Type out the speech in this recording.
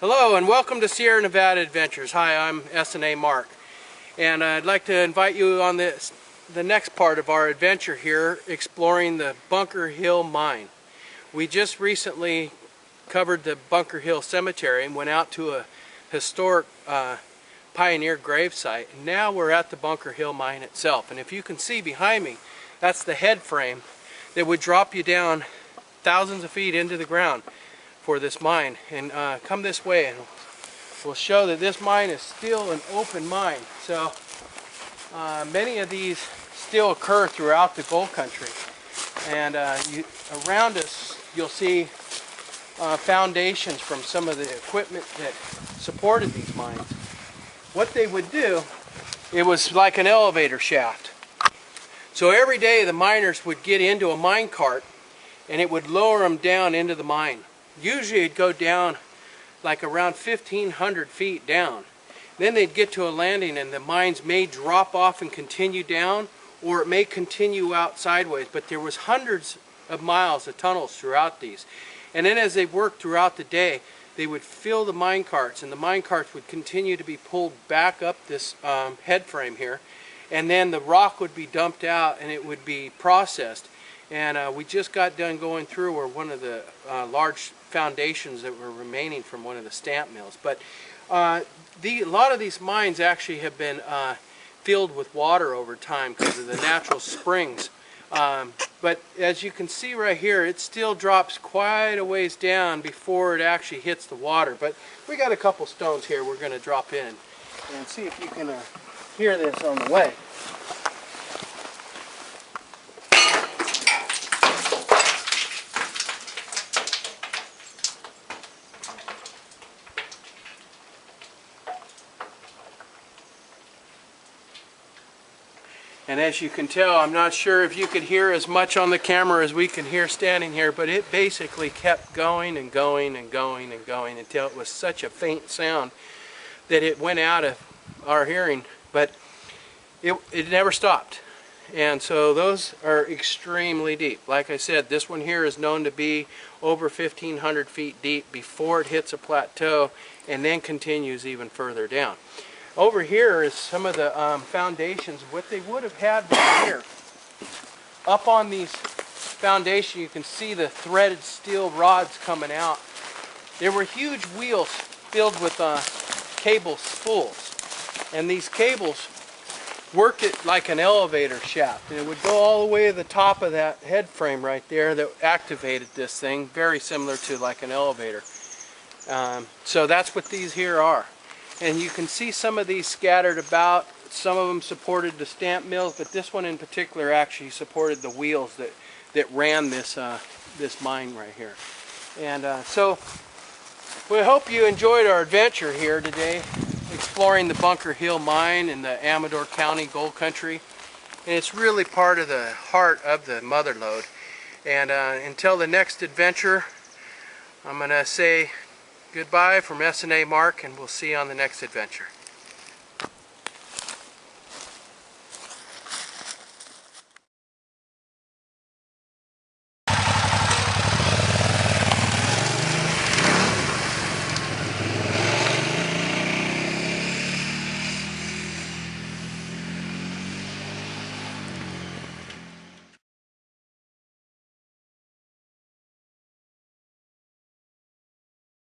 Hello and welcome to Sierra Nevada Adventures. Hi, I'm S&A Mark, and I'd like to invite you on the next part of our adventure here, exploring the Bunker Hill Mine. We just recently covered the Bunker Hill Cemetery and went out to a historic pioneer gravesite. And now we're at the Bunker Hill Mine itself, and if you can see behind me, that's the head frame that would drop you down thousands of feet into the ground for this mine. And come this way and we'll show that this mine is still an open mine. So many of these still occur throughout the gold country, and around us you'll see foundations from some of the equipment that supported these mines. What they would do, it was like an elevator shaft. So every day the miners would get into a mine cart and it would lower them down into the mine. Usually it'd go down like around 1,500 feet down. Then they'd get to a landing and the mines may drop off and continue down, or it may continue out sideways, but there was hundreds of miles of tunnels throughout these. And then as they worked throughout the day, they would fill the mine carts, and the mine carts would continue to be pulled back up this head frame here, and then the rock would be dumped out and it would be processed. And we just got done going through where one of the large foundations that were remaining from one of the stamp mills. But a lot of these mines actually have been filled with water over time because of the natural springs. But as you can see right here, it still drops quite a ways down before it actually hits the water. But we got a couple stones here we're going to drop in and see if you can hear this on the way. And as you can tell, I'm not sure if you could hear as much on the camera as we can hear standing here, but it basically kept going and going and going and going until it was such a faint sound that it went out of our hearing, but it never stopped. And so those are extremely deep. Like I said, this one here is known to be over 1,500 feet deep before it hits a plateau and then continues even further down. Over here is some of the foundations, what they would have had right here. Up on these foundations you can see the threaded steel rods coming out. There were huge wheels filled with cable spools, and these cables worked it like an elevator shaft, and it would go all the way to the top of that head frame right there that activated this thing, very similar to like an elevator. So that's what these here are. And you can see some of these scattered about. Some of them supported the stamp mills, but this one in particular actually supported the wheels that ran this this mine right here. And so we hope you enjoyed our adventure here today, exploring the Bunker Hill Mine in the Amador County Gold Country. And it's really part of the heart of the Mother Lode. And until the next adventure, I'm going to say goodbye from S&A Mark, and we'll see you on the next adventure.